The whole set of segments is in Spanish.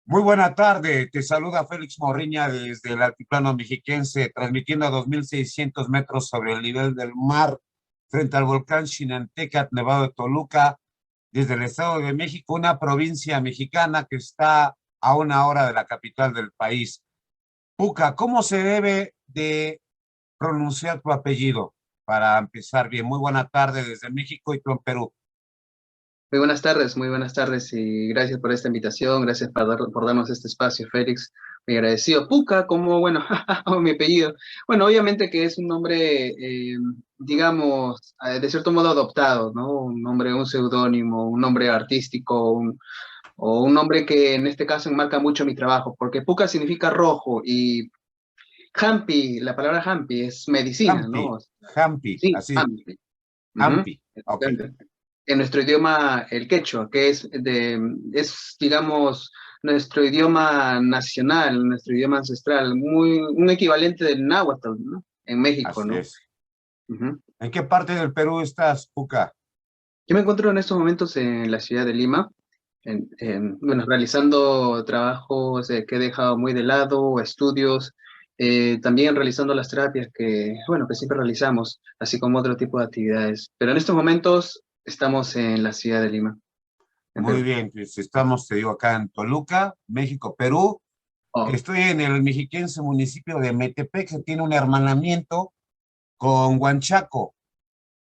Muy buena tarde, te saluda Félix Morriña desde el altiplano mexiquense, transmitiendo a 2.600 metros sobre el nivel del mar frente al volcán Xinanteca, Nevado de Toluca, desde el Estado de México, una provincia mexicana que está a una hora de la capital del país. Puca, ¿cómo se debe de pronunciar tu apellido? Para empezar bien, muy buena tarde desde México y tú en Perú. Muy buenas tardes y gracias por esta invitación, gracias por darnos este espacio, Félix. Muy agradecido. Puca, como, bueno, mi apellido. Bueno, obviamente que es un nombre, digamos, de cierto modo adoptado, ¿no? Un nombre, un seudónimo, un nombre artístico, o un nombre que en este caso enmarca mucho mi trabajo, porque Puca significa rojo y Hampi, la palabra Hampi es medicina, Hampi, ¿no? Hampi, Sí, así, Hampi. Ujú. Hampi, ok. En nuestro idioma, el quechua, que es, digamos, nuestro idioma nacional, nuestro idioma ancestral, un equivalente del náhuatl, ¿no? En México, Así ¿no? es. Ujú. ¿En qué parte del Perú estás, Puca? Yo me encuentro en estos momentos en la ciudad de Lima, bueno, realizando trabajos que he dejado muy de lado, estudios, también realizando las terapias bueno, que siempre realizamos, así como otro tipo de actividades. Pero en estos momentos estamos en la ciudad de Lima, en Muy Perú. bien, pues estamos, te digo, acá en Toluca, México, Perú. Oh. Estoy en el mexiquense municipio de Metepec, que tiene un hermanamiento con Huanchaco.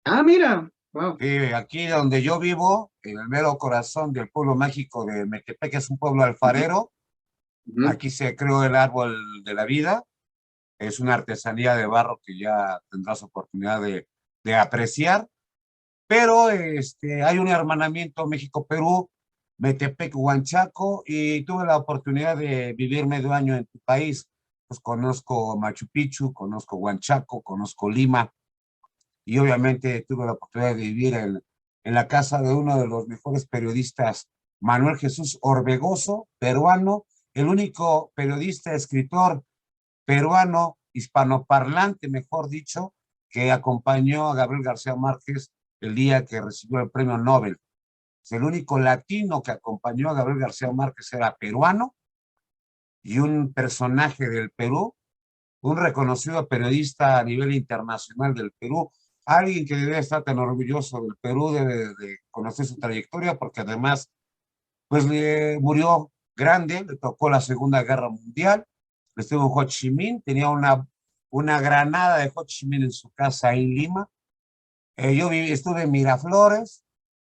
Ah, mira, wow. Aquí donde yo vivo, en el mero corazón del pueblo mágico de Metepec, que es un pueblo alfarero. Ujú. Aquí se creó el árbol de la vida. Es una artesanía de barro que ya tendrás oportunidad de apreciar. Pero hay un hermanamiento México-Perú, Metepec-Huanchaco, y tuve la oportunidad de vivir medio año en tu país. Pues conozco Machu Picchu, conozco Huanchaco, conozco Lima, y obviamente tuve la oportunidad de vivir en la casa de uno de los mejores periodistas, Manuel Jesús Orbegoso, peruano, el único periodista, escritor peruano, hispanoparlante, mejor dicho, que acompañó a Gabriel García Márquez el día que recibió el premio Nobel. El único latino que acompañó a Gabriel García Márquez era peruano y un personaje del Perú, un reconocido periodista a nivel internacional del Perú, alguien que debe estar tan orgulloso del Perú, debe de conocer su trayectoria, porque además, pues le murió grande, le tocó la Segunda Guerra Mundial, estuvo en Ho Chi Minh, tenía una granada de Ho Chi Minh en su casa en Lima. Estuve en Miraflores,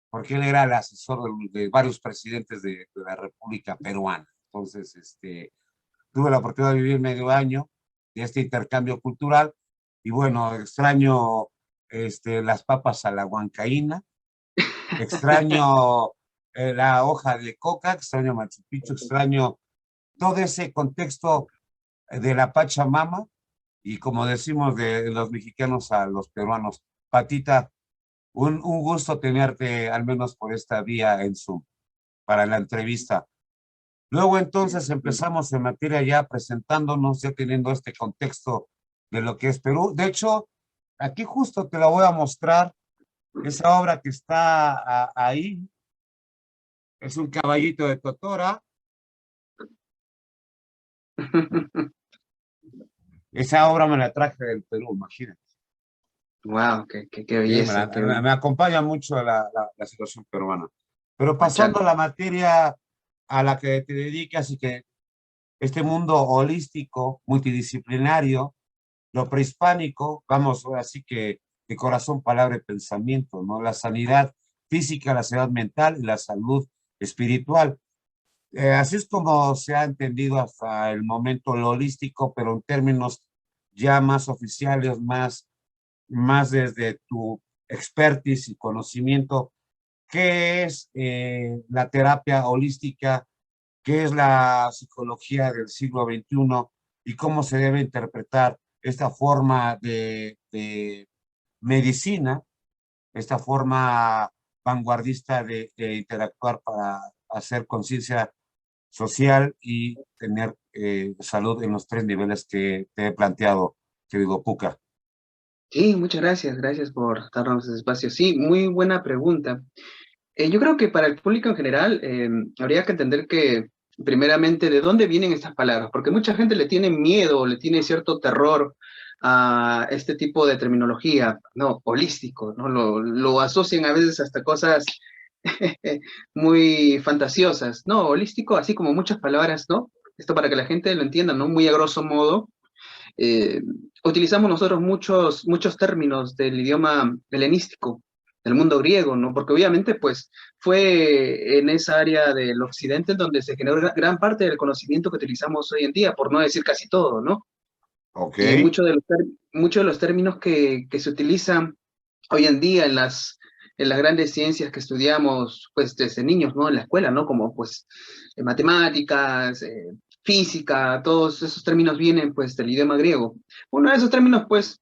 porque él era el asesor de varios presidentes de la República Peruana. Entonces, tuve la oportunidad de vivir medio año de este intercambio cultural, y bueno, extraño las papas a la huancaína, extraño la hoja de coca, extraño Machu Picchu, extraño todo ese contexto de la Pachamama, y como decimos de los mexicanos a los peruanos, Patita, un gusto tenerte al menos por esta vía en Zoom para la entrevista. Luego entonces empezamos en materia ya presentándonos, ya teniendo este contexto de lo que es Perú. De hecho, aquí justo te la voy a mostrar, esa obra que está ahí, es un caballito de Totora. Esa obra me la traje del Perú, imagínate. Wow, qué Sí, belleza, qué me belleza. acompaña mucho la situación peruana. Pero pasando Huachaco. a la materia a la que te dedicas, y que este mundo holístico, multidisciplinario, lo prehispánico, vamos, así que de corazón, palabra y pensamiento, ¿no? La sanidad física, la sanidad mental y la salud espiritual. Así es como se ha entendido hasta el momento lo holístico, pero en términos ya más oficiales, más desde tu expertise y conocimiento. ¿Qué es la terapia holística? ¿Qué es la psicología del siglo XXI? ¿Y cómo se debe interpretar esta forma de medicina, esta forma vanguardista de interactuar para hacer conciencia social y tener salud en los tres niveles que te he planteado, querido Puca? Sí, muchas gracias, gracias por darnos ese espacio. Sí, muy buena pregunta. Yo creo que para el público en general habría que entender que primeramente, ¿de dónde vienen estas palabras? Porque mucha gente le tiene miedo, le tiene cierto terror a este tipo de terminología, ¿no? Holístico, ¿no? Lo asocian a veces hasta cosas muy fantasiosas, ¿no? Holístico, así como muchas palabras, ¿no? Esto para que la gente lo entienda, ¿no? Muy a grosso modo. eh, Utilizamos nosotros muchos términos del idioma helenístico, del mundo griego, ¿no? Porque obviamente, pues, fue en esa área del occidente donde se generó gran parte del conocimiento que utilizamos hoy en día, por no decir casi todo, ¿no? Ok, Y muchos de los términos que se utilizan hoy en día en las grandes ciencias que estudiamos, pues, desde niños, ¿no? En la escuela, ¿no? Como, pues, matemáticas, física, todos esos términos vienen, pues, del idioma griego. Uno de esos términos, pues,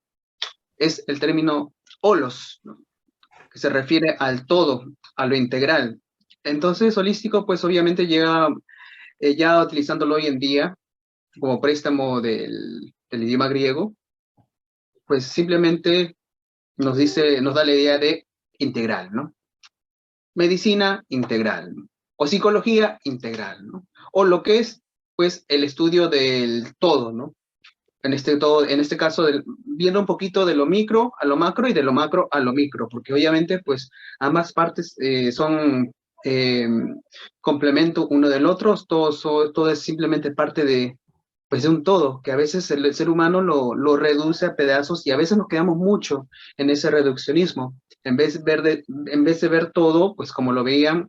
es el término holos, ¿no? Que se refiere al todo, a lo integral. Entonces, holístico, pues, obviamente llega ya utilizándolo hoy en día como préstamo del idioma griego, pues simplemente nos da la idea de integral, ¿no? Medicina integral, ¿no? O psicología integral, ¿no? O lo que es, pues, el estudio del todo, ¿no? En este caso, viendo un poquito de lo micro a lo macro y de lo macro a lo micro, porque obviamente, pues, ambas partes son eh, complemento uno del otro, todo es simplemente parte de, pues, de un todo, que a veces el ser humano lo reduce a pedazos y a veces nos quedamos mucho en ese reduccionismo, en vez de ver todo, pues como lo veían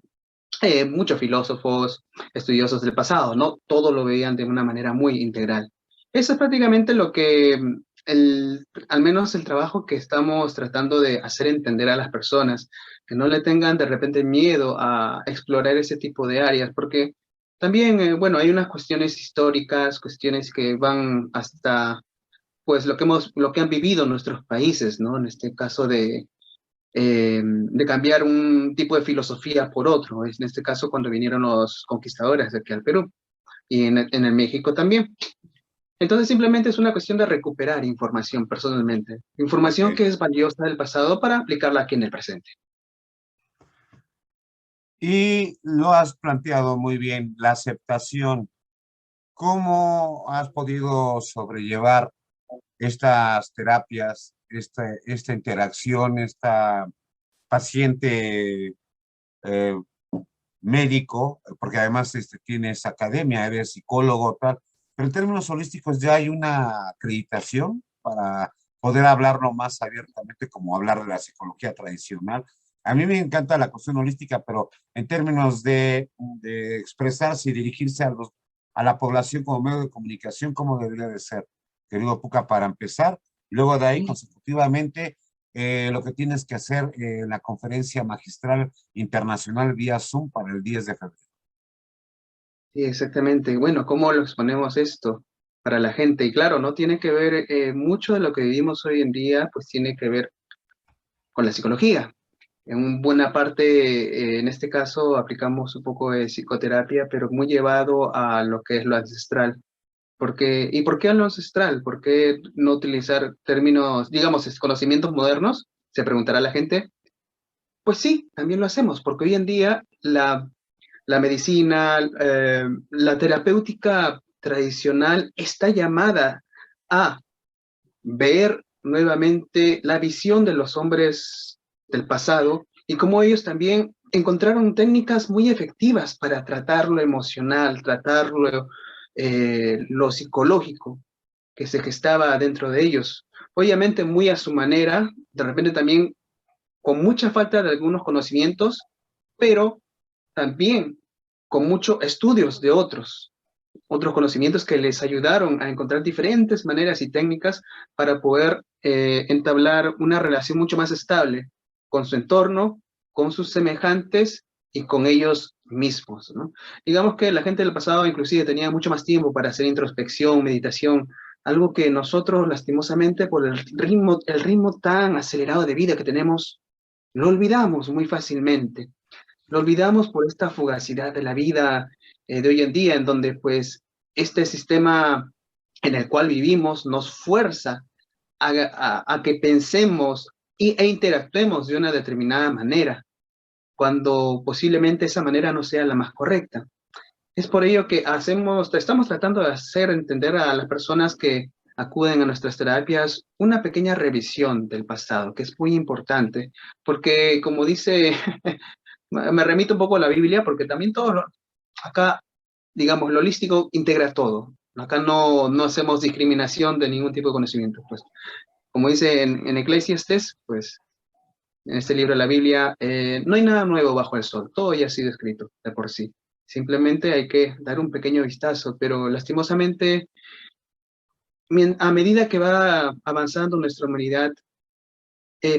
muchos filósofos, estudiosos del pasado, ¿no? Todo lo veían de una manera muy integral. Eso es prácticamente lo que, al menos el trabajo que estamos tratando de hacer entender a las personas, que no le tengan de repente miedo a explorar ese tipo de áreas, porque también, bueno, hay unas cuestiones históricas, cuestiones que van hasta, pues, lo que han vivido nuestros países, ¿no? En este caso de cambiar un tipo de filosofía por otro, en este caso cuando vinieron los conquistadores aquí al Perú y en el México también. Entonces simplemente es una cuestión de recuperar información personalmente, información ok. que es valiosa del pasado para aplicarla aquí en el presente. Y lo has planteado muy bien, la aceptación. ¿Cómo has podido sobrellevar estas terapias, esta interacción, esta paciente eh, médico, porque además tienes academia, eres psicólogo, tal, pero en términos holísticos ya hay una acreditación para poder hablarlo más abiertamente como hablar de la psicología tradicional? A mí me encanta la cuestión holística, pero en términos de expresarse y dirigirse a la población como medio de comunicación, ¿cómo debería de ser, querido Puca, para empezar? Luego de ahí, consecutivamente, lo que tienes que hacer en la conferencia magistral internacional vía Zoom para el 10 de febrero. Sí, exactamente. Bueno, ¿cómo lo exponemos esto para la gente? Y claro, no tiene que ver, mucho de lo que vivimos hoy en día, pues tiene que ver con la psicología. En buena parte, en este caso, aplicamos un poco de psicoterapia, pero muy llevado a lo que es lo ancestral. ¿Y por qué lo ancestral? ¿Por qué no utilizar términos, digamos, conocimientos modernos? Se preguntará la gente. Pues sí, también lo hacemos, porque hoy en día la medicina, la terapéutica tradicional está llamada a ver nuevamente la visión de los hombres del pasado y cómo ellos también encontraron técnicas muy efectivas para tratar lo emocional, tratar lo psicológico que se gestaba dentro de ellos. Obviamente muy a su manera, de repente también con mucha falta de algunos conocimientos, pero también con muchos estudios de otros conocimientos que les ayudaron a encontrar diferentes maneras y técnicas para poder entablar una relación mucho más estable con su entorno, con sus semejantes y con ellos mismos, ¿no? Digamos que la gente del pasado inclusive tenía mucho más tiempo para hacer introspección, meditación, algo que nosotros lastimosamente por el ritmo tan acelerado de vida que tenemos, lo olvidamos muy fácilmente. Lo olvidamos por esta fugacidad de la vida de hoy en día, en donde pues este sistema en el cual vivimos nos fuerza a que pensemos e interactuemos de una determinada manera, cuando posiblemente esa manera no sea la más correcta. Es por ello que estamos tratando de hacer entender a las personas que acuden a nuestras terapias una pequeña revisión del pasado, que es muy importante, porque como dice, me remito un poco a la Biblia, porque también acá, digamos, lo holístico integra todo. Acá no hacemos discriminación de ningún tipo de conocimiento. Pues, como dice en Eclesiastes, pues en este libro de la Biblia, no hay nada nuevo bajo el sol, todo ya ha sido escrito de por sí. Simplemente hay que dar un pequeño vistazo, pero lastimosamente, a medida que va avanzando nuestra humanidad,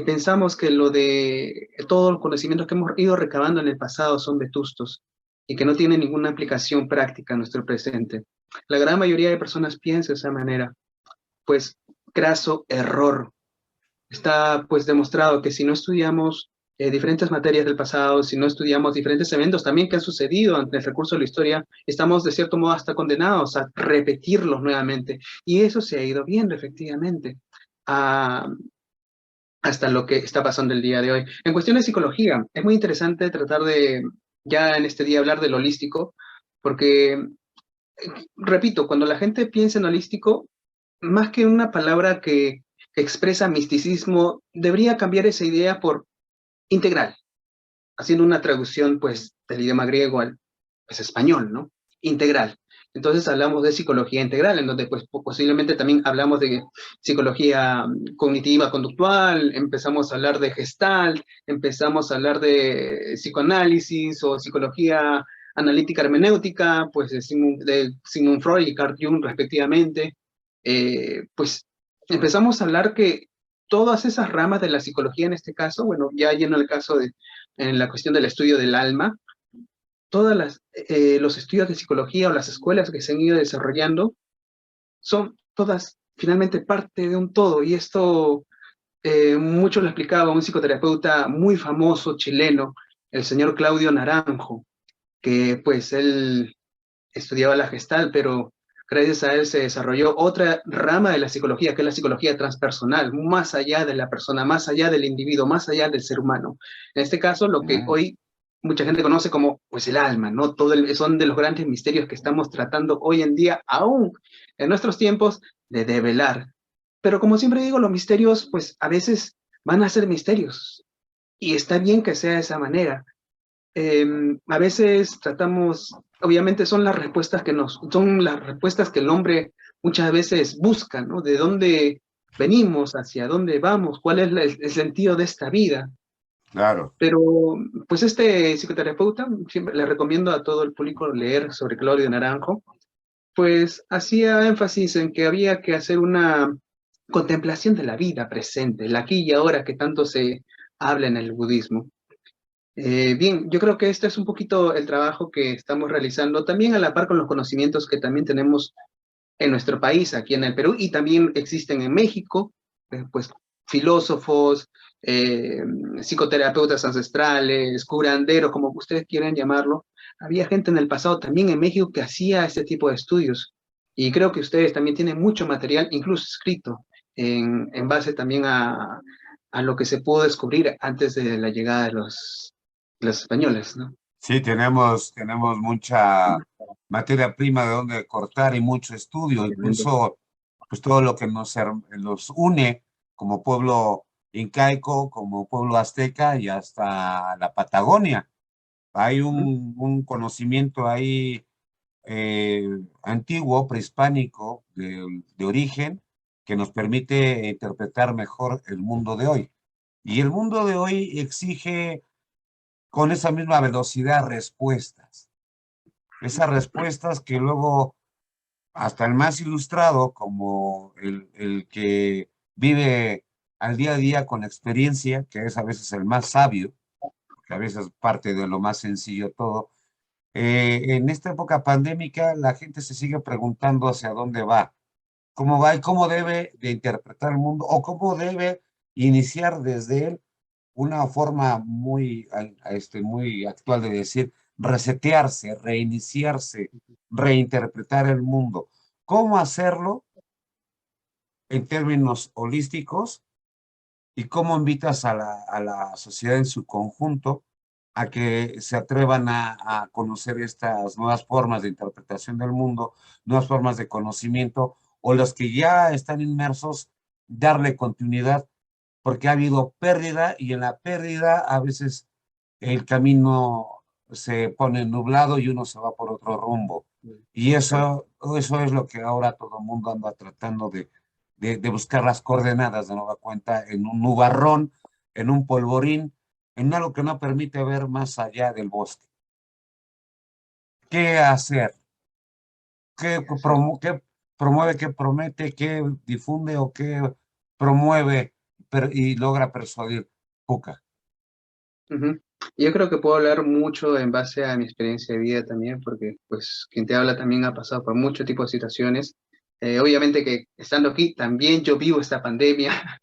pensamos que lo de todos los conocimientos que hemos ido recabando en el pasado son vetustos y que no tienen ninguna aplicación práctica en nuestro presente. La gran mayoría de personas piensa de esa manera, pues craso error. Está pues demostrado que si no estudiamos diferentes materias del pasado, si no estudiamos diferentes eventos también que han sucedido ante el recurso de la historia, estamos de cierto modo hasta condenados a repetirlos nuevamente. Y eso se ha ido viendo efectivamente hasta lo que está pasando el día de hoy. En cuestión de psicología, es muy interesante tratar de, ya en este día, hablar del holístico, porque, repito, cuando la gente piensa en holístico, más que una palabra que expresa misticismo, debería cambiar esa idea por integral, haciendo una traducción pues del idioma griego al pues, español, ¿no? Integral. Entonces hablamos de psicología integral, en donde pues posiblemente también hablamos de psicología cognitiva conductual, empezamos a hablar de gestalt, empezamos a hablar de psicoanálisis o psicología analítica hermenéutica, pues de Sigmund Freud y Carl Jung respectivamente. Pues empezamos a hablar que todas esas ramas de la psicología en este caso, bueno, ya yendo al caso de en la cuestión del estudio del alma, todos los estudios de psicología o las escuelas que se han ido desarrollando son todas finalmente parte de un todo. Y esto mucho lo explicaba un psicoterapeuta muy famoso chileno, el señor Claudio Naranjo, que pues él estudiaba la gestal, pero gracias a él se desarrolló otra rama de la psicología, que es la psicología transpersonal, más allá de la persona, más allá del individuo, más allá del ser humano. En este caso, lo que hoy mucha gente conoce como pues el alma, ¿no? Son de los grandes misterios que estamos tratando hoy en día, aún en nuestros tiempos, de develar. Pero como siempre digo, los misterios, pues a veces van a ser misterios. Y está bien que sea de esa manera. A veces tratamos, obviamente son las respuestas que el hombre muchas veces busca, ¿no? De dónde venimos, hacia dónde vamos, cuál es el sentido de esta vida. Claro. Pero, pues este psicoterapeuta, siempre le recomiendo a todo el público leer sobre Claudio Naranjo, pues hacía énfasis en que había que hacer una contemplación de la vida presente, el aquí y ahora que tanto se habla en el budismo. Bien, yo creo que este es un poquito el trabajo que estamos realizando, también a la par con los conocimientos que también tenemos en nuestro país, aquí en el Perú, y también existen en México, pues filósofos, psicoterapeutas ancestrales, curanderos, como ustedes quieran llamarlo. Había gente en el pasado también en México que hacía este tipo de estudios, y creo que ustedes también tienen mucho material, incluso escrito, en base también a lo que se pudo descubrir antes de la llegada de los españoles, ¿no? Sí, tenemos mucha materia prima de donde cortar y mucho estudio, Tremendo. incluso pues todo lo que nos une como pueblo incaico, como pueblo azteca y hasta la Patagonia. Hay Ujú. un conocimiento ahí antiguo, prehispánico, de origen, que nos permite interpretar mejor el mundo de hoy. Y el mundo de hoy exige con esa misma velocidad respuestas. Esas respuestas que luego hasta el más ilustrado, como el que vive al día a día con experiencia, que es a veces el más sabio, que a veces parte de lo más sencillo todo, en esta época pandémica la gente se sigue preguntando hacia dónde cómo va y cómo debe de interpretar el mundo o cómo debe iniciar desde él una forma muy actual de decir resetearse, reiniciarse, reinterpretar el mundo. ¿Cómo hacerlo en términos holísticos y cómo invitas a la sociedad en su conjunto a que se atrevan a conocer estas nuevas formas de interpretación del mundo, nuevas formas de conocimiento, o los que ya están inmersos, darle continuidad, porque ha habido pérdida y en la pérdida a veces el camino se pone nublado y uno se va por otro rumbo. Y eso es lo que ahora todo el mundo anda tratando de buscar las coordenadas de nueva cuenta en un nubarrón, en un polvorín, en algo que no permite ver más allá del bosque. ¿Qué hacer? ¿Qué promueve, qué promete, qué difunde o qué promueve y logra persuadir Puka? Ujú. Yo creo que puedo hablar mucho en base a mi experiencia de vida también, porque pues quien te habla también ha pasado por muchos tipos de situaciones. Obviamente que estando aquí también yo vivo esta pandemia,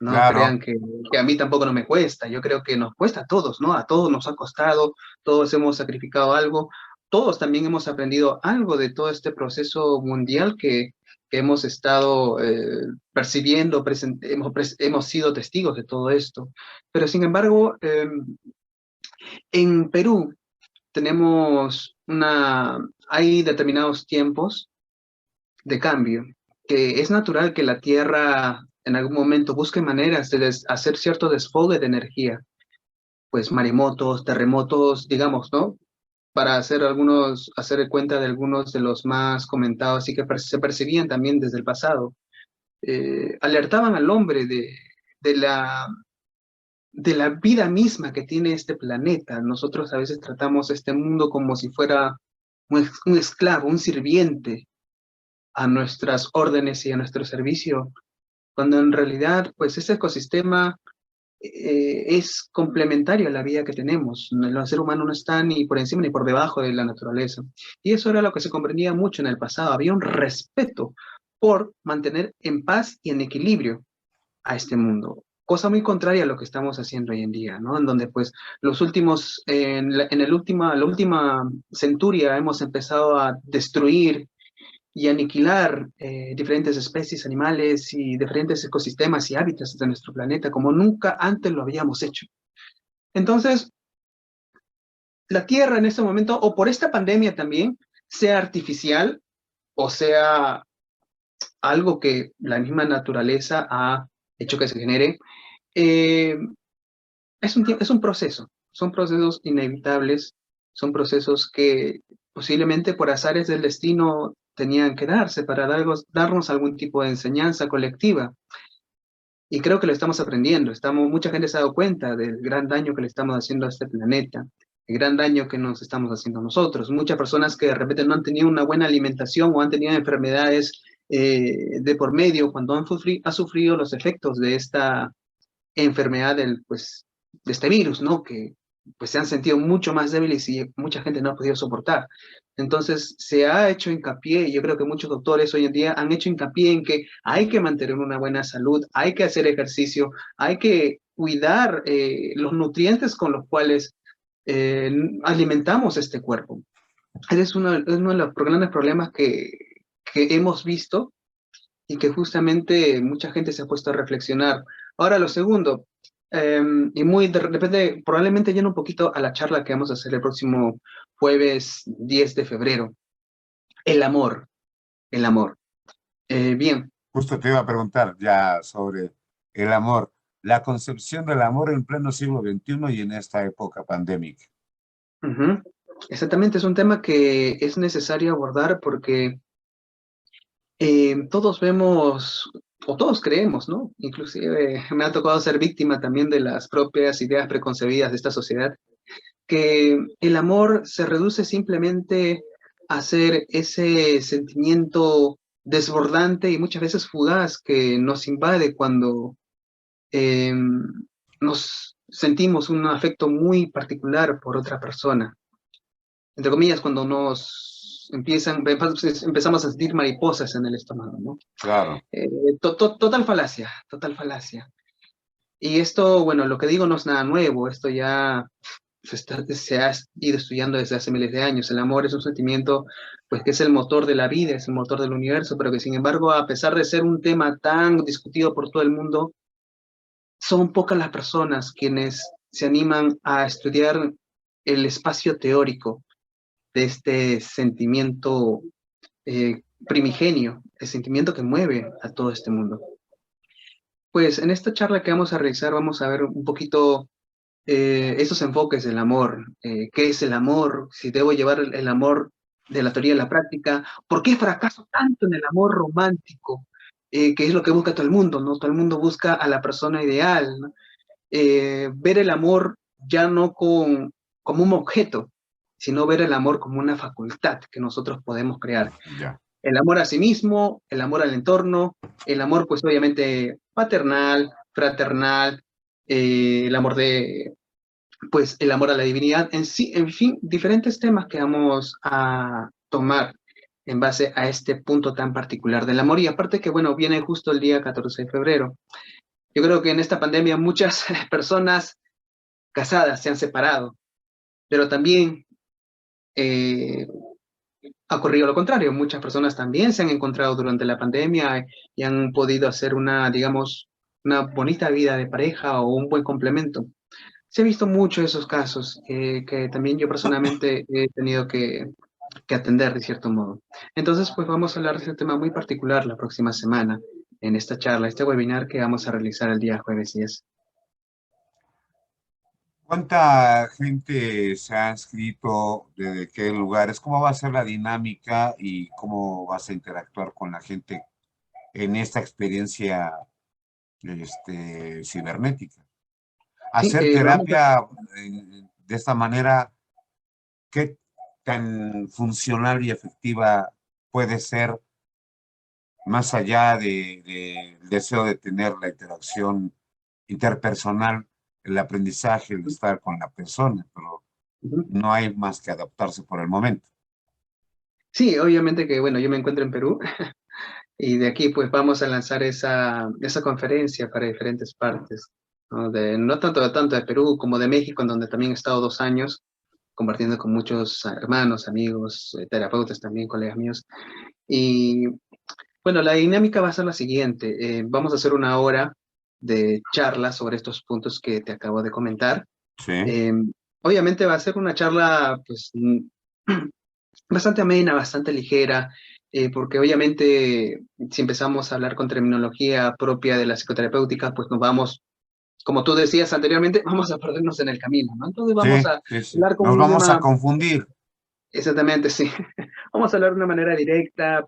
no Claro, crean que a mí tampoco no me cuesta, yo creo que nos cuesta a todos, ¿no? A todos nos ha costado, todos hemos sacrificado algo, todos también hemos aprendido algo de todo este proceso mundial que hemos estado percibiendo, hemos sido testigos de todo esto. Pero sin embargo, en Perú tenemos hay determinados tiempos de cambio, que es natural que la Tierra en algún momento busque maneras de hacer cierto desfogue de energía, pues maremotos, terremotos, digamos, ¿no? Para hacer cuenta de algunos de los más comentados y que se percibían también desde el pasado, alertaban al hombre de la de la vida misma que tiene este planeta. Nosotros a veces tratamos este mundo como si fuera un esclavo, un sirviente a nuestras órdenes y a nuestro servicio, cuando en realidad, pues ese ecosistema es complementario a la vida que tenemos. El ser humano no está ni por encima ni por debajo de la naturaleza. Y eso era lo que se comprendía mucho en el pasado. Había un respeto por mantener en paz y en equilibrio a este mundo. Cosa muy contraria a lo que estamos haciendo hoy en día, ¿no? En donde pues la última centuria hemos empezado a destruir y aniquilar diferentes especies animales y diferentes ecosistemas y hábitats de nuestro planeta como nunca antes lo habíamos hecho. Entonces, la Tierra en este momento, o por esta pandemia también, sea artificial o sea algo que la misma naturaleza ha hecho que se genere, eh, es un proceso, son procesos inevitables, son procesos que posiblemente por azares del destino tenían que darse para darnos algún tipo de enseñanza colectiva. Y creo que lo estamos aprendiendo. Mucha gente se ha dado cuenta del gran daño que le estamos haciendo a este planeta, el gran daño que nos estamos haciendo nosotros. Muchas personas que de repente no han tenido una buena alimentación o han tenido enfermedades de por medio cuando han sufrido los efectos de esta enfermedad pues, de este virus, ¿no? Que pues se han sentido mucho más débiles y mucha gente no ha podido soportar. Entonces se ha hecho hincapié, y yo creo que muchos doctores hoy en día han hecho hincapié en que hay que mantener una buena salud, hay que hacer ejercicio, hay que cuidar los nutrientes con los cuales alimentamos este cuerpo. Ese es uno de los grandes problemas que hemos visto y que justamente mucha gente se ha puesto a reflexionar. Ahora, lo segundo, y muy de repente, probablemente lleno un poquito a la charla que vamos a hacer el próximo jueves 10 de febrero. El amor, el amor. Bien. justo te iba a preguntar ya sobre el amor, la concepción del amor en pleno siglo XXI y en esta época pandémica. Ujú. Exactamente, es un tema que es necesario abordar porque todos vemos, o todos creemos, ¿no? Inclusive me ha tocado ser víctima también de las propias ideas preconcebidas de esta sociedad, que el amor se reduce simplemente a ser ese sentimiento desbordante y muchas veces fugaz que nos invade cuando eh, nos sentimos un afecto muy particular por otra persona. Entre comillas, cuando empezamos a sentir mariposas en el estómago, ¿no? Claro, Total falacia, total falacia. Y esto, bueno, lo que digo no es nada nuevo, esto ya se ha ido estudiando desde hace miles de años. El amor es un sentimiento, pues, que es el motor de la vida, es el motor del universo, pero que sin embargo, a pesar de ser un tema tan discutido por todo el mundo, son pocas las personas quienes se animan a estudiar el espacio teórico de este sentimiento primigenio, el sentimiento que mueve a todo este mundo. Pues en esta charla que vamos a realizar vamos a ver un poquito esos enfoques del amor. ¿Qué es el amor? Si debo llevar el amor de la teoría a la práctica. ¿Por qué fracaso tanto en el amor romántico? Que es lo que busca todo el mundo, ¿no? Todo el mundo busca a la persona ideal, ¿no? Ver el amor ya no como un objeto, sino ver el amor como una facultad que nosotros podemos crear. Ya. El amor a sí mismo, el amor al entorno, el amor pues obviamente paternal, fraternal, el amor de, pues el amor a la divinidad, en sí, en fin, diferentes temas que vamos a tomar en base a este punto tan particular del amor. Y aparte que, bueno, viene justo el día 14 de febrero. Yo creo que en esta pandemia muchas personas casadas se han separado, pero también eh, ha ocurrido lo contrario. Muchas personas también se han encontrado durante la pandemia y han podido hacer una, digamos, una bonita vida de pareja o un buen complemento. Se ha visto mucho esos casos que también yo personalmente he tenido que atender de cierto modo. Entonces, pues vamos a hablar de este tema muy particular la próxima semana en esta charla, este webinar que vamos a realizar el día jueves 10. ¿Cuánta gente se ha inscrito? ¿De qué lugares? ¿Cómo va a ser la dinámica y cómo vas a interactuar con la gente en esta experiencia cibernética? Sí, Hacer lo vamos a... terapia de esta manera, ¿qué tan funcional y efectiva puede ser más allá del deseo de tener la interacción interpersonal, el aprendizaje, el estar con la persona? Pero Ujú. no hay más que adaptarse por el momento. Sí, obviamente que, bueno, yo me encuentro en Perú y de aquí pues vamos a lanzar esa conferencia para diferentes partes, ¿no? No tanto de Perú como de México, en donde también he estado 2 años compartiendo con muchos hermanos, amigos, terapeutas también, colegas míos. Y bueno, la dinámica va a ser la siguiente. Vamos a hacer una hora de charla sobre estos puntos que te acabo de comentar. Sí, Eh, Obviamente va a ser una charla pues bastante amena, bastante ligera, porque obviamente si empezamos a hablar con terminología propia de la psicoterapéutica, pues nos vamos, como tú decías anteriormente, vamos a perdernos en el camino, ¿no? Entonces vamos sí, a sí, sí. hablar con Nos un vamos a idioma, confundir. exactamente, sí. Vamos a hablar de una manera directa.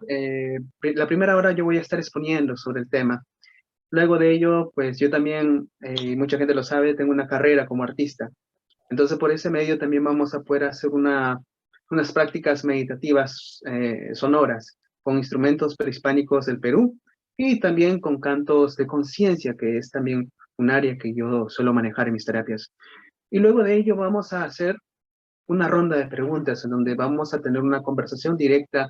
La primera hora yo voy a estar exponiendo sobre el tema. Luego de ello, pues yo también, y mucha gente lo sabe, tengo una carrera como artista. Entonces, por ese medio también vamos a poder hacer unas prácticas meditativas sonoras con instrumentos prehispánicos del Perú y también con cantos de conciencia, que es también un área que yo suelo manejar en mis terapias. Y luego de ello vamos a hacer una ronda de preguntas en donde vamos a tener una conversación directa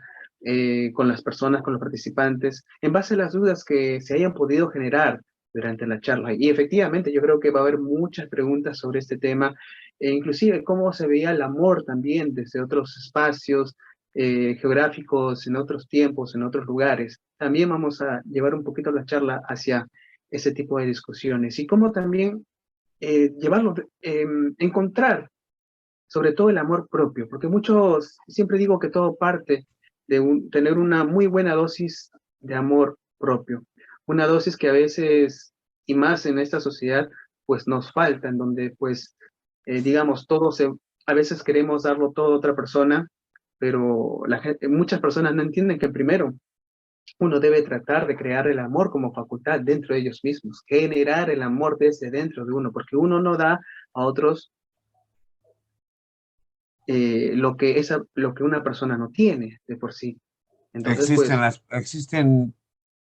con las personas, con los participantes, en base a las dudas que se hayan podido generar durante la charla. Y efectivamente, yo creo que va a haber muchas preguntas sobre este tema, e inclusive cómo se veía el amor también desde otros espacios geográficos, en otros tiempos, en otros lugares. También vamos a llevar un poquito la charla hacia ese tipo de discusiones y cómo también llevarlo, encontrar sobre todo el amor propio, porque muchos, siempre digo que todo parte de tener una muy buena dosis de amor propio, una dosis que a veces, y más en esta sociedad, pues nos falta, en donde pues, digamos, a veces queremos darlo todo a otra persona, pero muchas personas no entienden que primero uno debe tratar de crear el amor como facultad dentro de ellos mismos, generar el amor desde dentro de uno, porque uno no da a otros lo que una persona no tiene de por sí. Entonces, pues, Existen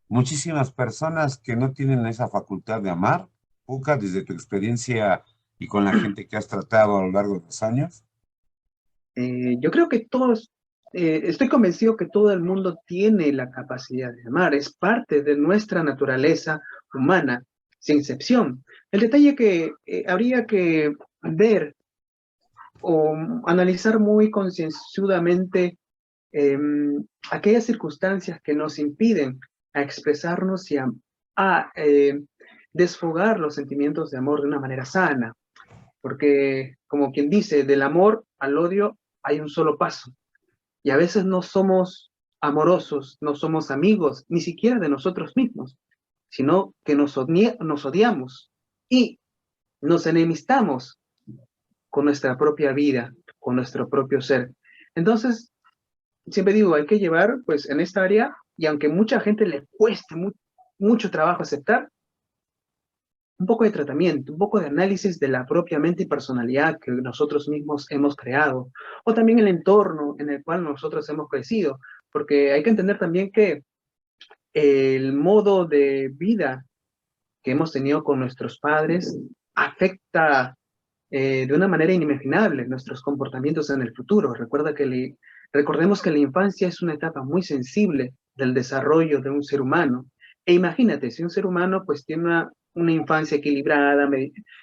muchísimas personas que no tienen esa facultad de amar. Puca, desde tu experiencia y con la gente que has tratado a lo largo de los años. yo creo que todos, estoy convencido que todo el mundo tiene la capacidad de amar, es parte de nuestra naturaleza humana, sin excepción. El detalle que habría que ver o analizar muy concienzudamente aquellas circunstancias que nos impiden a expresarnos y a desfogar los sentimientos de amor de una manera sana. porque como quien dice, del amor al odio hay un solo paso. Y a veces no somos amorosos, no somos amigos, ni siquiera de nosotros mismos, sino que nos odiamos y nos enemistamos con nuestra propia vida, con nuestro propio ser. Entonces, siempre digo, hay que llevar, pues, en esta área, y aunque mucha gente le cueste mucho trabajo aceptar, un poco de tratamiento, un poco de análisis de la propia mente y personalidad que nosotros mismos hemos creado, o también el entorno en el cual nosotros hemos crecido, porque hay que entender también que el modo de vida que hemos tenido con nuestros padres afecta de una manera inimaginable nuestros comportamientos en el futuro. Recordemos que la infancia es una etapa muy sensible del desarrollo de un ser humano. E imagínate, si un ser humano pues tiene una infancia equilibrada,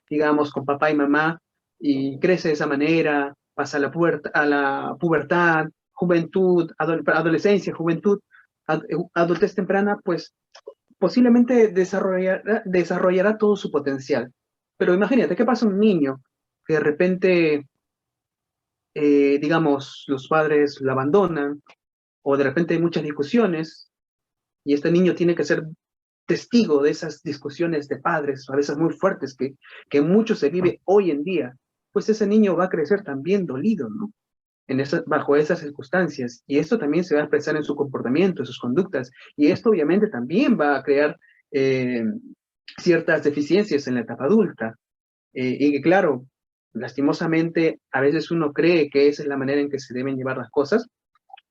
digamos, con papá y mamá, y crece de esa manera, pasa a la pubertad, juventud, adolescencia, juventud, adultez temprana, pues posiblemente desarrollará todo su potencial. Pero imagínate, ¿qué pasa a un niño que de repente, digamos, los padres lo abandonan o de repente hay muchas discusiones y este niño tiene que ser testigo de esas discusiones de padres, a veces muy fuertes, que mucho se vive hoy en día? Pues ese niño va a crecer también dolido, ¿no? Bajo esas circunstancias. Y esto también se va a expresar en su comportamiento, en sus conductas. Y esto obviamente también va a crear eh, ciertas deficiencias en la etapa adulta. Y que claro, lastimosamente, a veces uno cree que esa es la manera en que se deben llevar las cosas,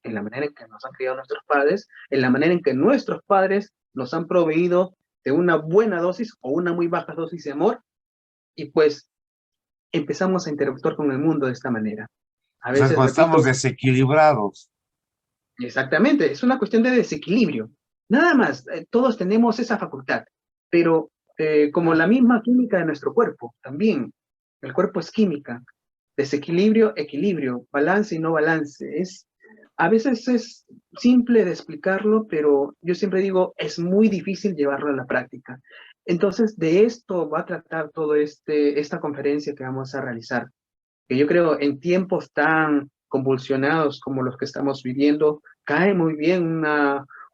en la manera en que nos han criado nuestros padres, en la manera en que nuestros padres nos han proveído de una buena dosis o una muy baja dosis de amor, y pues empezamos a interactuar con el mundo de esta manera. A O sea, veces, cuando estamos repito, desequilibrados. exactamente, es una cuestión de desequilibrio. Nada más, todos tenemos esa facultad, pero como la misma química de nuestro cuerpo, también el cuerpo es química, desequilibrio, equilibrio, balance y no balance. A veces es simple de explicarlo, pero yo siempre digo, es muy difícil llevarlo a la práctica. Entonces, de esto va a tratar todo esta conferencia que vamos a realizar, que yo creo en tiempos tan convulsionados como los que estamos viviendo, cae muy bien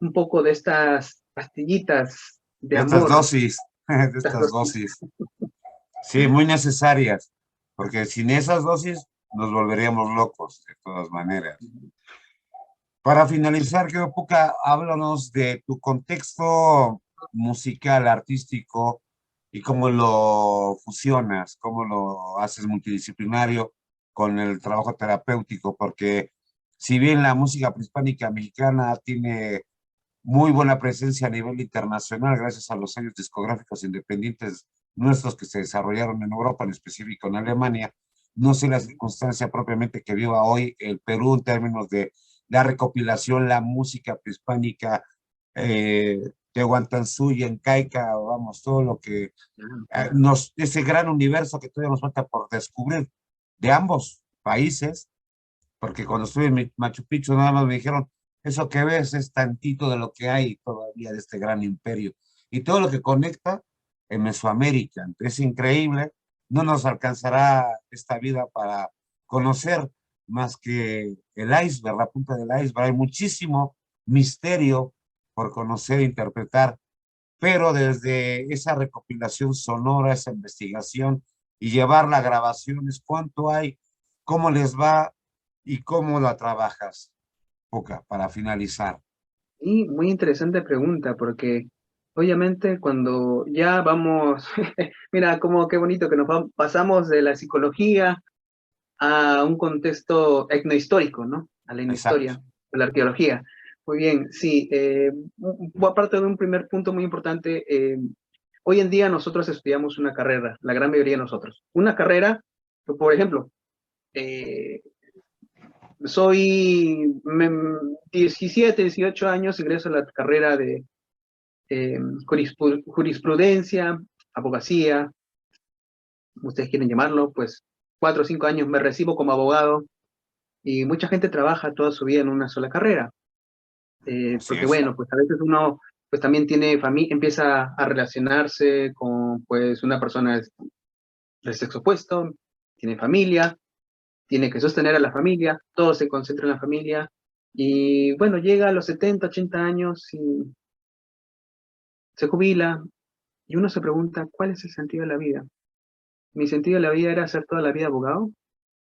un poco de estas pastillitas de Estas amor, dosis, de estas estas dosis. dosis. Sí, muy necesarias, porque sin esas dosis nos volveríamos locos, de todas maneras. Para finalizar, creo, Puca, háblanos de tu contexto musical, artístico y cómo lo fusionas, cómo lo haces multidisciplinario con el trabajo terapéutico, porque si bien la música prehispánica mexicana tiene muy buena presencia a nivel internacional gracias a los sellos discográficos independientes nuestros que se desarrollaron en Europa, en específico en Alemania, no sé la circunstancia propiamente que viva hoy el Perú en términos de la recopilación, la música prehispánica, eh, Tehuantansuyo, Encaica, vamos, todo lo que ese gran universo que todavía nos falta por descubrir de ambos países, porque cuando estuve en Machu Picchu nada más me dijeron, eso que ves es tantito de lo que hay todavía de este gran imperio. Y todo lo que conecta en Mesoamérica. Es increíble, no nos alcanzará esta vida para conocer más que el iceberg, la punta del iceberg. Hay muchísimo misterio por conocer e interpretar, pero desde esa recopilación sonora, esa investigación y llevar la grabación es cuánto hay, cómo les va y cómo la trabajas, Poca, para finalizar. Y muy interesante pregunta, porque obviamente cuando ya vamos, mira, como qué bonito que pasamos de la psicología a un contexto etnohistórico, ¿no? A la Exacto. etnohistoria, a la arqueología. Muy bien, sí. Aparte de un primer punto muy importante, hoy en día nosotros estudiamos una carrera, la gran mayoría de nosotros. Una carrera, por ejemplo, eh, soy 17, 18 años, ingreso a la carrera de jurisprudencia, abogacía, ustedes quieren llamarlo, pues 4 o 5 años me recibo como abogado y mucha gente trabaja toda su vida en una sola carrera, Así porque es. bueno, pues a veces uno pues también tiene familia, empieza a relacionarse con pues una persona del sexo opuesto, tiene familia, tiene que sostener a la familia, todo se concentra en la familia, y bueno, llega a los 70, 80 años y se jubila, y uno se pregunta, ¿cuál es el sentido de la vida? Mi sentido de la vida era ser toda la vida abogado,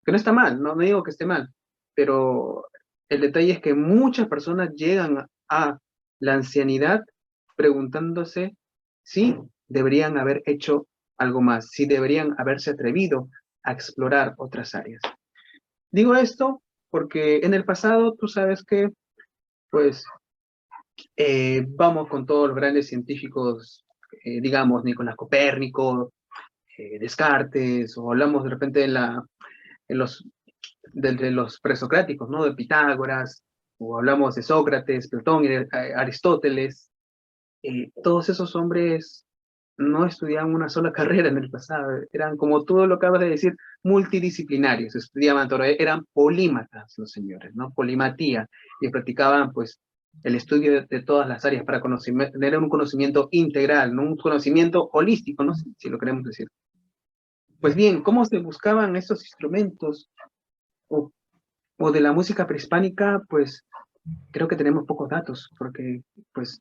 que no está mal, no digo que esté mal, pero el detalle es que muchas personas llegan a la ancianidad preguntándose si deberían haber hecho algo más, si deberían haberse atrevido a explorar otras áreas. Digo esto porque en el pasado tú sabes que, pues, vamos con todos los grandes científicos, digamos, Nicolás Copérnico, Descartes, o hablamos de repente en los, de los presocráticos, ¿no? De Pitágoras, o hablamos de Sócrates, Platón, Aristóteles. Todos esos hombres no estudiaban una sola carrera en el pasado, eran como todo lo que acabas de decir, multidisciplinarios, estudiaban todo, eran polímatas los señores, ¿no? Polimatía, y practicaban pues el estudio de todas las áreas para tener un conocimiento integral, ¿no? Un conocimiento holístico, ¿no? Si lo queremos decir. Pues bien, ¿cómo se buscaban estos instrumentos o, o de la música prehispánica? Pues creo que tenemos pocos datos, porque pues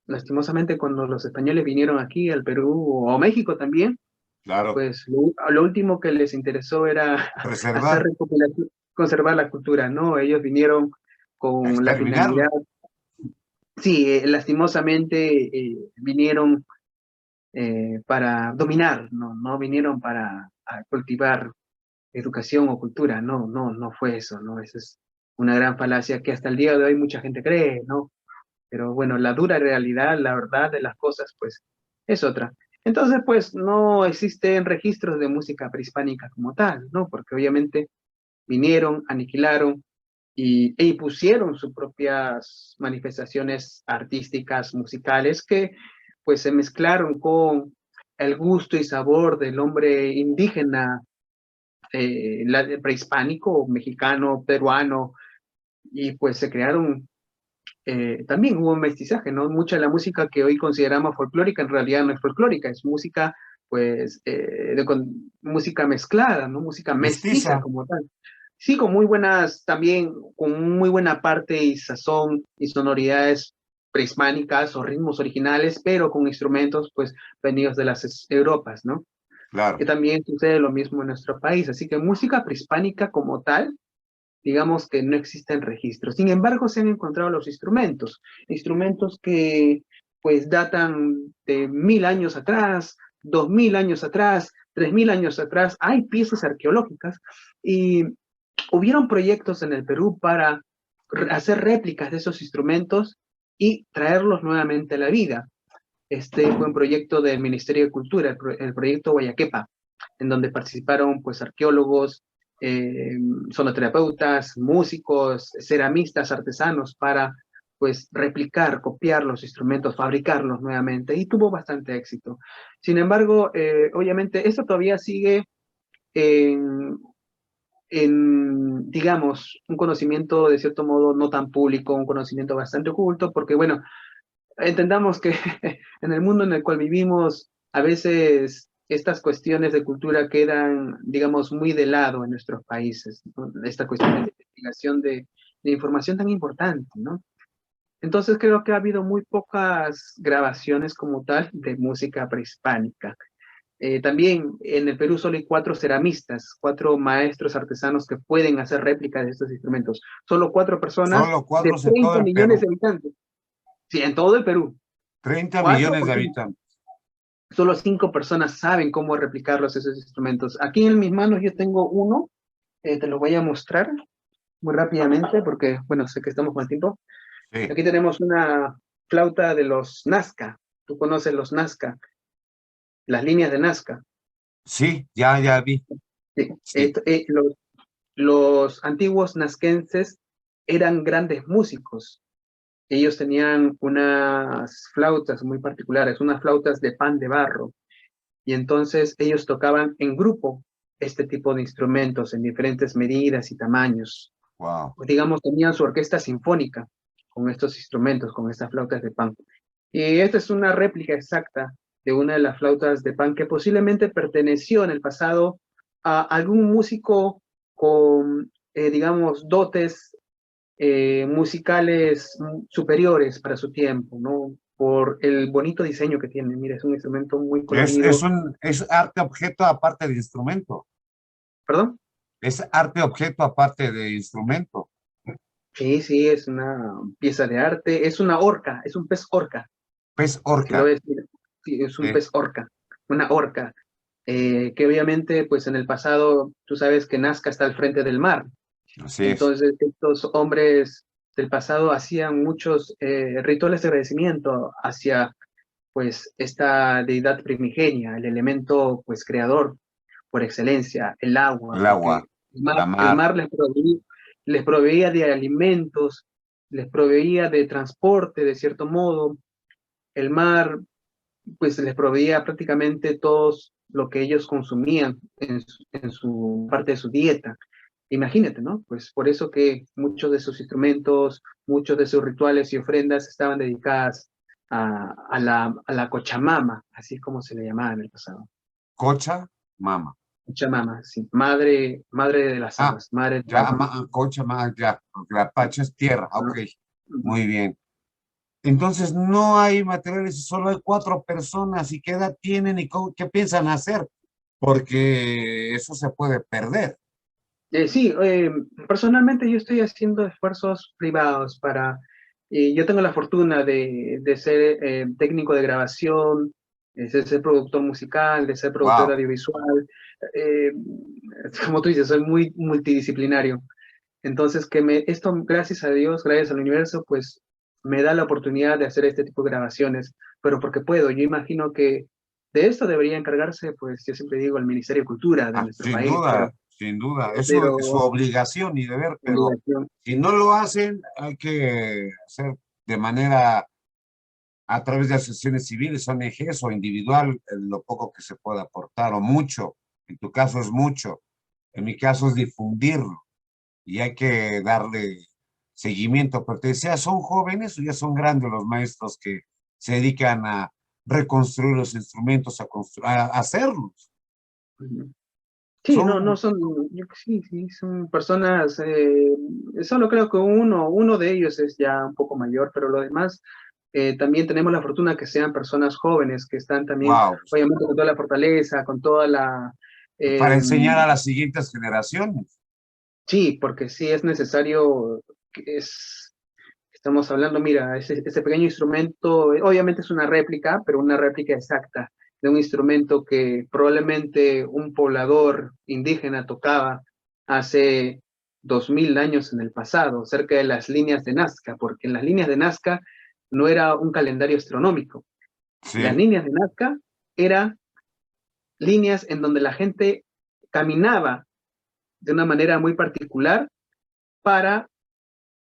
lastimosamente cuando los españoles vinieron aquí al Perú o a México también, Claro, pues lo último que les interesó era hacer preservar, recopilación, conservar la cultura, ¿no? Ellos vinieron con la exterminarlo. finalidad, sí, lastimosamente vinieron para dominar, ¿no? No vinieron para cultivar educación o cultura, no fue eso, ¿no? Esa es una gran falacia que hasta el día de hoy mucha gente cree, ¿no? Pero bueno, la dura realidad, la verdad de las cosas, pues es otra. Entonces, pues no existen registros de música prehispánica como tal, ¿no? Porque obviamente vinieron, aniquilaron e impusieron sus propias manifestaciones artísticas, musicales, que pues se mezclaron con el gusto y sabor del hombre indígena, prehispánico, mexicano, peruano, y pues se crearon también hubo un mestizaje, ¿no? Mucha de la música que hoy consideramos folclórica en realidad no es folclórica, es música, pues, música mezclada, ¿no? Música mestiza Mestiza, como tal. Sí, con muy buenas, también con muy buena parte y sazón y sonoridades prehispánicas o ritmos originales, pero con instrumentos, pues, venidos de las Europas, ¿no? claro. Que también sucede lo mismo en nuestro país. Así que música prehispánica como tal, digamos que no existen registros. Sin embargo, se han encontrado los instrumentos, instrumentos que pues datan de 1000 años atrás, 2000 años atrás, 3000 años atrás. Hay piezas arqueológicas y hubieron proyectos en el Perú para hacer réplicas de esos instrumentos y traerlos nuevamente a la vida. Este fue un proyecto del Ministerio de Cultura, el proyecto Guayaquepa, en donde participaron pues arqueólogos, sonoterapeutas, músicos, ceramistas, artesanos para pues replicar, copiar los instrumentos, fabricarlos nuevamente y tuvo bastante éxito. Sin embargo, obviamente esto todavía sigue en, digamos, un conocimiento de cierto modo no tan público, un conocimiento bastante oculto, porque bueno, entendamos que en el mundo en el cual vivimos, a veces estas cuestiones de cultura quedan, digamos, muy de lado en nuestros países, ¿no? Esta cuestión de investigación de información tan importante, ¿no? Entonces creo que ha habido muy pocas grabaciones como tal de música prehispánica. También en el Perú solo hay 4 ceramistas, 4 maestros artesanos que pueden hacer réplicas de estos instrumentos. Solo 4 personas Solo de cuadros en todo 30 el millones Perú. de habitantes. Sí, en todo el Perú. 30 millones de 4 habitantes. solo 5 personas saben cómo replicarlos esos instrumentos. Aquí en mis manos yo tengo uno, te lo voy a mostrar muy rápidamente porque, bueno, sé que estamos con el tiempo. Sí, Aquí tenemos una flauta de los Nazca. Tú conoces los Nazca, las líneas de Nazca. sí, ya vi. Sí. Sí, Los antiguos nazquenses eran grandes músicos. Ellos tenían unas flautas muy particulares, unas flautas de pan de barro. Y entonces ellos tocaban en grupo este tipo de instrumentos en diferentes medidas y tamaños. wow. Pues, digamos, tenían su orquesta sinfónica con estos instrumentos, con estas flautas de pan. Y esta es una réplica exacta de una de las flautas de pan que posiblemente perteneció en el pasado a algún músico con, digamos, dotes musicales superiores para su tiempo, ¿no? Por el bonito diseño que tiene. Mira, es un instrumento muy colorido. Es arte objeto aparte de instrumento. ¿Perdón? Es arte objeto aparte de instrumento. Sí, sí, es una pieza de arte. Es una orca, es un pez orca. Pez Si lo orca. ves, mira. Sí, es un eh, pez orca, una orca. Que obviamente, pues en el pasado, tú sabes que Nazca está al frente del mar. así es. Entonces, estos hombres del pasado hacían muchos rituales de agradecimiento hacia, pues, esta deidad primigenia, el elemento, pues, creador por excelencia, el agua, El agua, porque la el mar. mar les proveía de alimentos, les proveía de transporte, de cierto modo. El mar, pues, les proveía prácticamente todo lo que ellos consumían en su parte de su dieta. Imagínate, ¿no? Pues por eso que muchos de sus instrumentos, muchos de sus rituales y ofrendas estaban dedicadas a la Cochamama, así es como se le llamaba en el pasado. Cocha, mama. Cochamama, sí, madre, madre de las Ah, aguas, madre del ya, agua. cocha, ya, porque la pacha es tierra. Ok, ¿No? Ujú. muy bien. Entonces no hay materiales, solo hay 4 personas. ¿Y qué edad tienen y qué piensan hacer? Porque eso se puede perder. Sí, personalmente yo estoy haciendo esfuerzos privados para, yo tengo la fortuna de ser técnico de grabación, de ser productor musical, de ser productor Wow. audiovisual. eh, Como tú dices, soy muy multidisciplinario. Entonces, esto, gracias a Dios, gracias al universo, pues me da la oportunidad de hacer este tipo de grabaciones, pero porque puedo. Yo imagino que de esto debería encargarse, pues yo siempre digo, el Ministerio de Cultura de Ah, nuestro país, pero sin duda. Eso es su pero obligación y deber, pero obligación. si no lo hacen, hay que hacer de manera a través de asociaciones civiles, ONGs o individual, lo poco que se pueda aportar o mucho. En tu caso es mucho, en mi caso es difundirlo y hay que darle seguimiento. Pero te decía, ¿son jóvenes o ya son grandes los maestros que se dedican a reconstruir los instrumentos, a hacerlos? Sí, no, no Son, son, sí, sí, son personas, solo creo que uno de ellos es ya un poco mayor, pero lo demás, también tenemos la fortuna que sean personas jóvenes, que están también, wow, obviamente, con toda la fortaleza, con toda la, para eh, enseñar a las siguientes generaciones. sí, porque sí es necesario, estamos hablando, mira, ese pequeño instrumento, obviamente es una réplica, pero una réplica exacta de un instrumento que probablemente un poblador indígena tocaba hace 2000 años en el pasado, cerca de las líneas de Nazca, porque en las líneas de Nazca no era un calendario astronómico. Las Sí, líneas de Nazca eran líneas en donde la gente caminaba de una manera muy particular para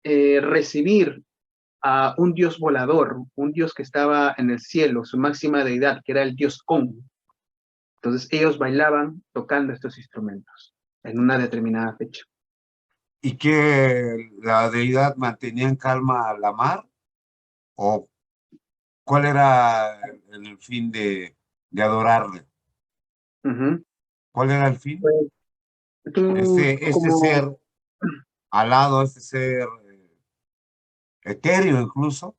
recibir a un dios volador, un dios que estaba en el cielo, su máxima deidad, que era el dios Kong. Entonces ellos bailaban tocando estos instrumentos en una determinada fecha. y que la deidad mantenía en calma a la mar, o cuál era el fin de adorarle. Uh -huh. ¿Cuál era el fin? Pues, tú Este como, ser alado, este ser etéreo incluso,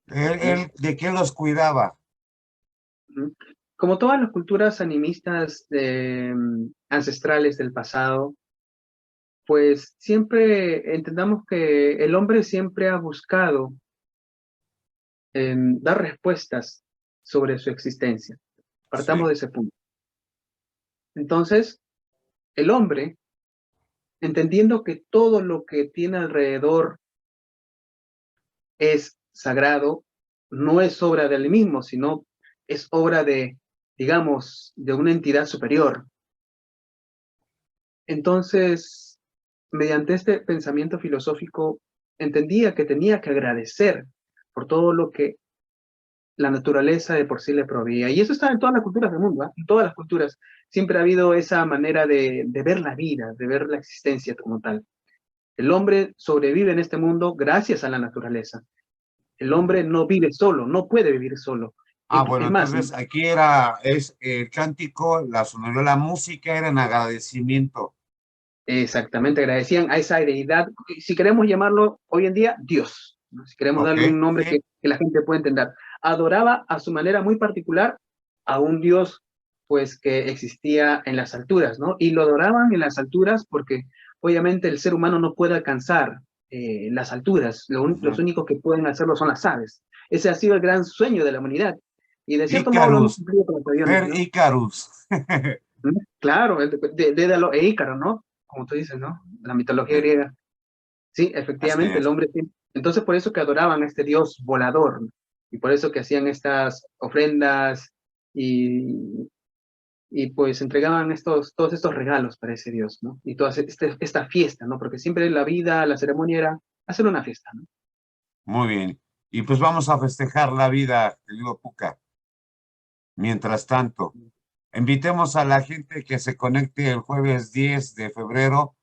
¿de qué los cuidaba? como todas las culturas animistas ancestrales del pasado, pues siempre entendamos que el hombre siempre ha buscado dar respuestas sobre su existencia. Partamos Sí, de ese punto. Entonces, el hombre, entendiendo que todo lo que tiene alrededor es sagrado, no es obra del mismo, sino es obra de, digamos, de una entidad superior. Entonces, mediante este pensamiento filosófico, entendía que tenía que agradecer por todo lo que la naturaleza de por sí le proveía. Y eso está en todas las culturas del mundo, ¿eh? En todas las culturas. Siempre ha habido esa manera de ver la vida, de ver la existencia como tal. El hombre sobrevive en este mundo gracias a la naturaleza. El hombre no vive solo, no puede vivir solo. Bueno, Es más, entonces aquí es el cántico, la sonoridad, la música era en agradecimiento. exactamente, agradecían a esa deidad, si queremos llamarlo hoy en día, Dios, ¿no? Si queremos Ok, darle un nombre sí, que la gente pueda entender. Adoraba a su manera muy particular a un Dios, pues, que existía en las alturas, ¿no? Y lo adoraban en las alturas porque, obviamente, el ser humano no puede alcanzar las alturas. Los ujú. únicos que pueden hacerlo son las aves. Ese ha sido el gran sueño de la humanidad. Y de cierto modo lo hemos Icarus, cumplido con los aviones, Fer ¿no? Icarus. ¿Mm? Claro, Dédalo e Ícaro, ¿no? Como tú dices, ¿no? La mitología Sí, griega. Sí, así efectivamente, el es. hombre sí. Entonces, por eso que adoraban a este dios volador, ¿no? Y por eso que hacían estas ofrendas y, y pues entregaban todos estos regalos para ese dios, ¿no? Y toda esta fiesta, ¿no? Porque siempre la vida, la ceremonia era hacer una fiesta, ¿no? Muy bien. Y pues vamos a festejar la vida, querido Puca. Mientras tanto, invitemos a la gente que se conecte el jueves 10 de febrero.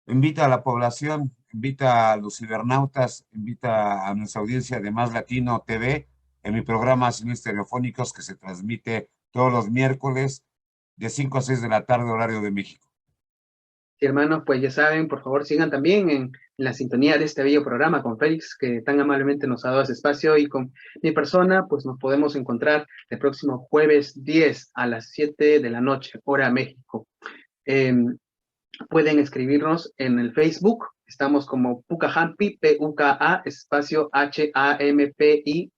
Invita a la población, invita a los cibernautas, invita a nuestra audiencia de Más Latino TV en mi programa Cines Telefónicos que se transmite todos los miércoles de 5 a 6 de la tarde, horario de México. Sí, hermanos, pues ya saben, por favor sigan también en la sintonía de este bello programa con Félix, que tan amablemente nos ha dado ese espacio, y con mi persona, pues nos podemos encontrar el próximo jueves 10 a las 7 de la noche, hora México. Eh, Pueden escribirnos en el Facebook, estamos como Pucahampi, P-U-K-A, espacio H-A-M-P-I-Y,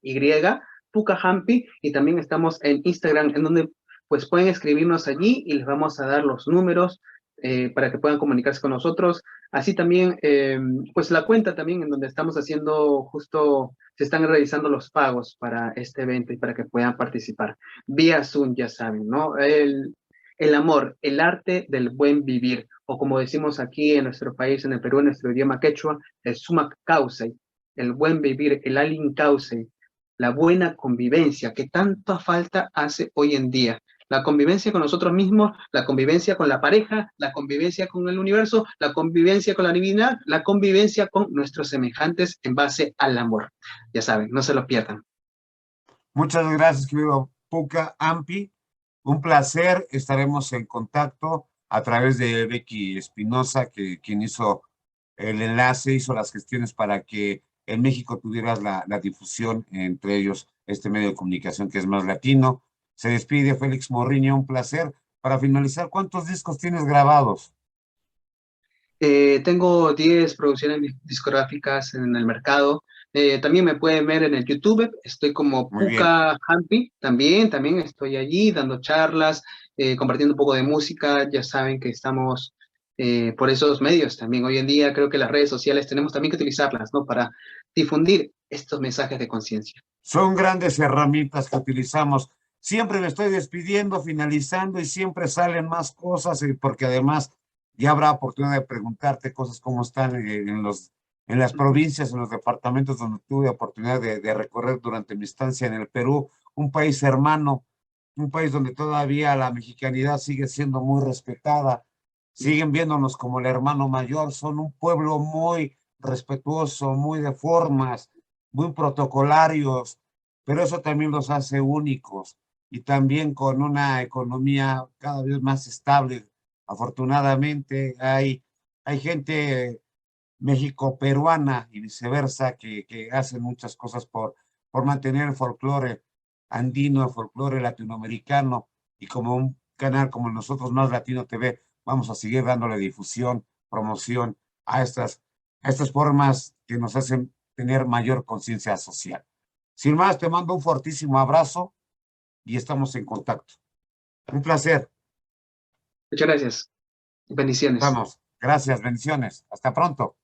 Pucahampi, y también estamos en Instagram, en donde pues pueden escribirnos allí y les vamos a dar los números para que puedan comunicarse con nosotros. Así también, pues la cuenta también en donde estamos haciendo justo, se están realizando los pagos para este evento y para que puedan participar. Vía Zoom, ya saben, ¿no? El amor, el arte del buen vivir, o como decimos aquí en nuestro país, en el Perú, en nuestro idioma quechua, el sumac cauce, el buen vivir, el alin cauce, la buena convivencia que tanta falta hace hoy en día. La convivencia con nosotros mismos, la convivencia con la pareja, la convivencia con el universo, la convivencia con la divinidad, la convivencia con nuestros semejantes en base al amor. Ya saben, no se lo pierdan. Muchas gracias, querido Puca Ampi. Un placer. Estaremos en contacto a través de Becky Espinosa, quien hizo el enlace, hizo las gestiones para que en México tuvieras la difusión, entre ellos este medio de comunicación que es Más Latino. Se despide Félix Morriño, un placer. Para finalizar, ¿cuántos discos tienes grabados? Tengo 10 producciones discográficas en el mercado. También me pueden ver en el YouTube. Estoy como Muy bien. Puka Hampi. También estoy allí dando charlas, compartiendo un poco de música. Ya saben que estamos por esos medios también. Hoy en día creo que las redes sociales tenemos también que utilizarlas, ¿no? Para difundir estos mensajes de conciencia. Son grandes herramientas que utilizamos. Siempre me estoy despidiendo, finalizando y siempre salen más cosas porque además ya habrá oportunidad de preguntarte cosas como están en las provincias, en los departamentos donde tuve oportunidad de recorrer durante mi estancia en el Perú, un país hermano, un país donde todavía la mexicanidad sigue siendo muy respetada, siguen viéndonos como el hermano mayor, son un pueblo muy respetuoso, muy de formas, muy protocolarios, pero eso también los hace únicos y también con una economía cada vez más estable. Afortunadamente hay gente México-peruana y viceversa que hacen muchas cosas por mantener el folclore andino, el folclore latinoamericano y como un canal como nosotros, Más Latino TV, vamos a seguir dándole difusión, promoción a estas formas que nos hacen tener mayor conciencia social. Sin más, te mando un fortísimo abrazo y estamos en contacto. Un placer. Muchas gracias. Bendiciones. Vamos. Gracias, bendiciones. Hasta pronto.